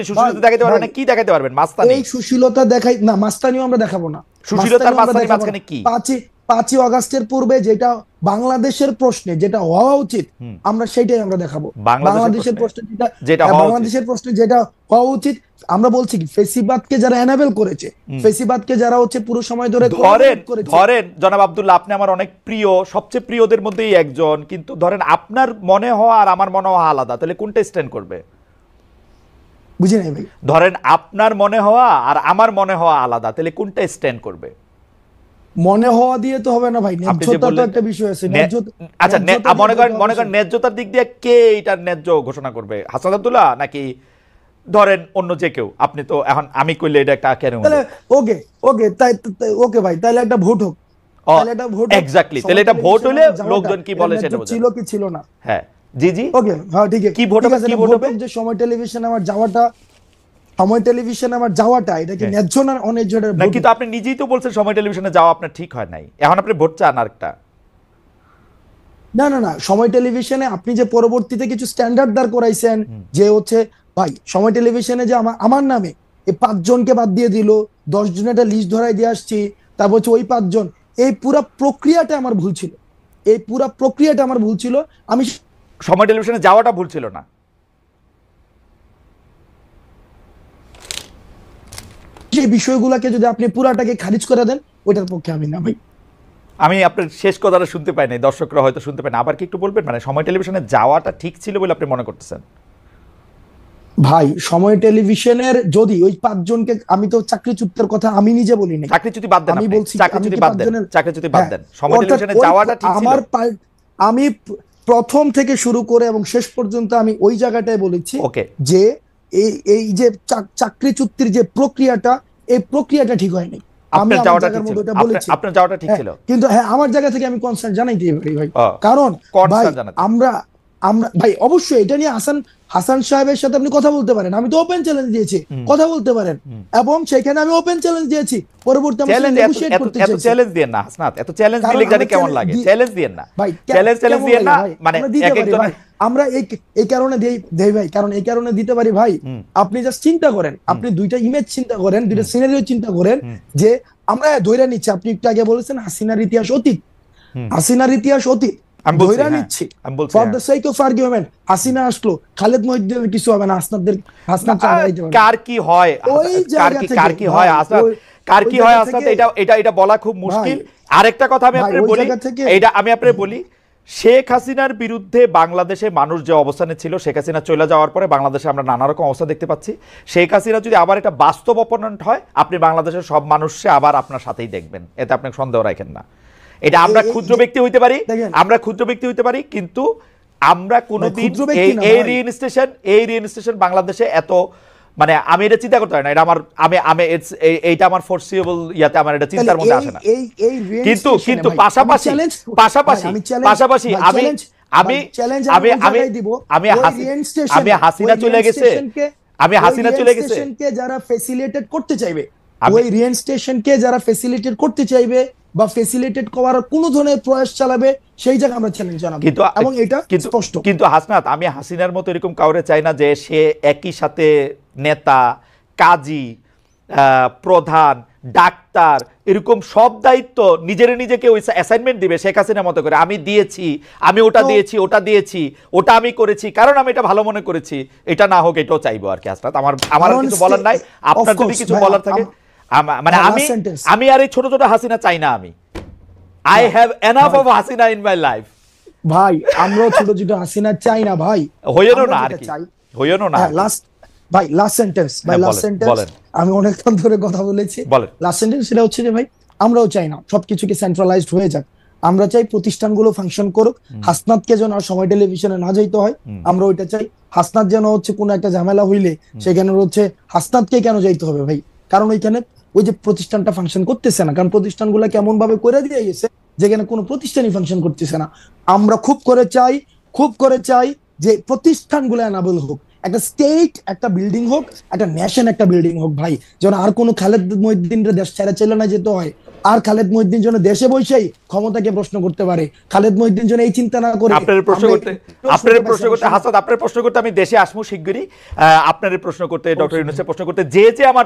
সুশীলতা দেখাতে পারবেন না, কি দেখাতে পারবেন? মাস্তানি। এই সুশীলতা দেখাই না, মাস্তানিও আমরা দেখাবো না। সুশীলতার মাস্তানি মাঝখানে কি? 5ই আগস্টের পূর্বে যেটা বাংলাদেশের প্রশ্নে যেটা হওয়া উচিত আমরা সেটাই আমরা দেখাবো। বাংলাদেশের প্রশ্নে যেটা হওয়া উচিত আমরা বলছি কি, ফেসিবাদকে যারা এনাবেল করেছে, ফেসিবাদকে যারা হচ্ছে পুরো সময় ধরে ধরেন জনাব আব্দুল্লাহ, আপনি আমার অনেক প্রিয়, সবচেয়ে প্রিয়দের মধ্যেই একজন, কিন্তু ধরেন আপনার মনে হওয়া আর আমার মনে হওয়া আলাদা, তাহলে কোনটা স্ট্যান্ড করবে? বুঝি নাই ভাই। ধরেন আপনার মনে হওয়া আর আমার মনে হওয়া আলাদা, তাহলে কোনটা স্ট্যান্ড করবে? মনে হওয়া দিয়ে তো হবে না ভাই, ন্যায্যতা তো একটা বিষয় আছে। আচ্ছা, মনে করেন ন্যায্যতার দিক দিয়ে কে এটার ন্যায্য ঘোষণা করবে? হাসান আব্দুল্লাহ নাকি ধরেন অন্য যে কেউ? আপনি তো এখন আমি কইলে এটা একটা কেন? ওকে ভাই, তাহলে একটা ভোট হোক। এক্স্যাক্টলি, তাহলে এটা ভোট হলে লোকজন কি বলে সেটা ছিল কি ছিল না। হ্যাঁ জি জি, ওকে, হ্যাঁ ঠিক আছে। কি ভোট হবে? কি ভোট হবে? যে সময় টেলিভিশনে আমার যাওয়াটা এটা কি ন্যায্য না অন্যায্য? না, কিন্তু আপনি নিজেই তো বলছেন সময় টেলিভিশনে যাওয়া আপনার ঠিক হয় নাই, এখন আপনি ভোট চান আরেকটা। না, সময় টেলিভিশনে আপনি যে পরবর্তীতে কিছু স্ট্যান্ডার্ড দাঁড় করাইছেন, যে হচ্ছে ভাই সময় টেলিভিশনে যে আমার নামে এই 5 জনকে বাদ দিয়ে দিল, 10 জনের একটা লিস্ট ধরাই দিয়ে আসছি, তারপর হচ্ছে ওই 5 জন, এই পুরো প্রক্রিয়াটা আমার ভুল ছিল। আমি সময় টেলিভিশনে যাওয়াটা ভুল ছিল না। সেই বিষয়গুলোকে যদি আপনি পুরাটাকে খারিজ করে দেন, ওইটার পক্ষে আমি না ভাই। আমি আপনার শেষ কথাটা শুনতে পাই নাই, দর্শকরা হয়তো শুনতে পায় না, আবার কি একটু বলবেন? মানে সময় টেলিভিশনে যাওয়াটা ঠিক ছিল বলে আপনি মনে করতেছেন? ভাই সময় টেলিভিশনের যদি ওই 5 জনকে, আমি তো চাকরিচ্যুতের কথা আমি নিজে বলি নাই, চাকরিচ্যুতি বাদ দেন, আমি বলছি চাকরিচ্যুতি বাদ দেন, সময় টেলিভিশনে যাওয়াটা ঠিক ছিল। আমি প্রথম থেকে শুরু করে এবং শেষ পর্যন্ত আমি ওই জায়গাটায় বলেছি যে এই যে চাকরিচ্যুতির যে প্রক্রিয়াটা, এই প্রক্রিয়াটা ঠিক হয়নি। আপনার যাওয়াটা ঠিক ছিল, কিন্তু হ্যাঁ আমার জায়গা থেকে আমি কনসার্ন জানাইতে পারি ভাই, কারণ আমরা ভাই অবশ্যই এটা নিয়ে হাসান সাহেবের সাথে আপনি কথা বলতে পারেন, আমি তো ওপেন চ্যালেঞ্জ দিয়েছি, কথা বলতে পারেন, এবং সেখানে আমি ওপেন চ্যালেঞ্জ দিয়েছি। পরবর্তী এত চ্যালেঞ্জ দেন না হাসনাত, এত চ্যালেঞ্জ দিলে জানি কেমন লাগে। চ্যালেঞ্জ দেন না ভাই, চ্যালেঞ্জ দেন না, মানে একজনের আমরা এই কারণে দেই ভাই, কারণ এই কারণে দিতে পারি ভাই, আপনি জাস্ট চিন্তা করেন, আপনি দুইটা ইমেজ চিন্তা করেন, দুইটা সিনারিও চিন্তা করেন, যে আমরা ধইরা নিচ্ছি, আপনি একটু আগে বলেছেন হাসিনার ইতিহাস অতীত, হাসিনা আসলো, খালেদ মহিউদ্দিনের কিছু হবে না, কার কি হয় এটা বলা খুব মুশকিল। আরেকটা কথা আমি আপনাকে বলি, শেখ হাসিনার বিরুদ্ধে বাংলাদেশে মানুষ যে অবস্থানে ছিল, শেখ হাসিনা চলে যাওয়ার পরে বাংলাদেশে আমরা নানা রকম অবস্থা দেখতে পাচ্ছি। শেখ হাসিনা যদি আবার একটা বাস্তব অপোনেন্ট হয়, আপনি বাংলাদেশের সব মানুষকে আবার আপনার সাথেই দেখবেন, এতে আপনি সন্দেহ রাখেন না। এটা আমরা ক্ষুদ্র ব্যক্তি হইতে পারি, কিন্তু আমরা কোনোদিন এই রিইনস্টেশন বাংলাদেশে এত, মানে আমি এটা চিন্তা করতে পারি না, এটা এইটা আমার ফোরসিয়েবল ইয়াতে আমার এটা চিন্তার মধ্যে আসে না। কিন্তু পাশাপাশি আমি হাসিনা চলে গেছে, যারা ফ্যাসিলিটেট করতে চাইবে, ওই রিইনস্টেশনকে যারা ফ্যাসিলিটেট করতে চাইবে বা ফ্যাসিলিটেট করার কোন ধরনের প্রয়াস চালাবে, সেই জায়গায় আমরা চ্যালেঞ্জ জানাবো, এবং এটা স্পষ্ট। কিন্তু হাসনাত, আমি হাসিনার মতো এরকম কাউরে চাই না যে সে একই সাথে নেতা, কাজী, প্রধান, ডাক্তার, এরকম সব দায়িত্ব নিজেকে ওই অ্যাসাইনমেন্ট দিবে শেখ হাসিনার মতো করে। আমি ওটা দিয়েছি, ওটা আমি করেছি, কারণ আমি এটা ভালো মনে করেছি। এটা না হোক, এটাও চাইবো আর কি হাসনাত। আমার কিছু বলার নাই, আপনার যদি কিছু বলার থাকে। মানে আমি আর এই ছোট ছোট হাসিনা চাই না। I have enough of Hasina in my life ভাই। আমরাও ছোট ছোট হাসিনা চাই না ভাই, লাস্ট সেন্টেন্স আমি অনেকক্ষণ ধরে কথা বলেছি, লাস্ট সেন্টেন্স সেটা হচ্ছে যে ভাই আমরাও চাই না সবকিছুকে সেন্ট্রালাইজড হয়ে যাক, আমরা চাই প্রতিষ্ঠানগুলো ফাংশন করুক, হাসনাতকে যেন আর সময় টেলিভিশনে না যাইতে হয়, আমরা ওইটা চাই। হাসনাত যেন হচ্ছে কোনো একটা ঝামেলা হইলে সেখানে হচ্ছে হাসনাতকে কেন যাইতে হবে ভাই, কারণ ওইখানে ওই যে প্রতিষ্ঠানটা ফাংশন করতেছে না, কারণ প্রতিষ্ঠানগুলো কেমন ভাবে করে দিয়ে গেছে যেখানে কোনো প্রতিষ্ঠানই ফাংশন করতেছে না। আমরা খুব করে চাই যে প্রতিষ্ঠানগুলো এনাবল হোক, একটা স্টেট একটা বিল্ডিং হোক, একটা ন্যাশন একটা বিল্ডিং হোক ভাই, যেন আর কোনো খালেদ মহিউদ্দিনের দেশ ছেড়ে চলে না যেতে হয়, আর খালেদ মহিউদ্দিন যেন দেশে বসেই ক্ষমতাকে প্রশ্ন করতে পারে, খালেদ মহিউদ্দিন যেন এই চিন্তা না করে। আপনার প্রশ্ন করতে হাসান, আপনার প্রশ্ন করতে আমি দেশে আসবো শিগগিরই, আপনার প্রশ্ন করতে, ডক্টর ইউনূসের প্রশ্ন করতে, যে আমার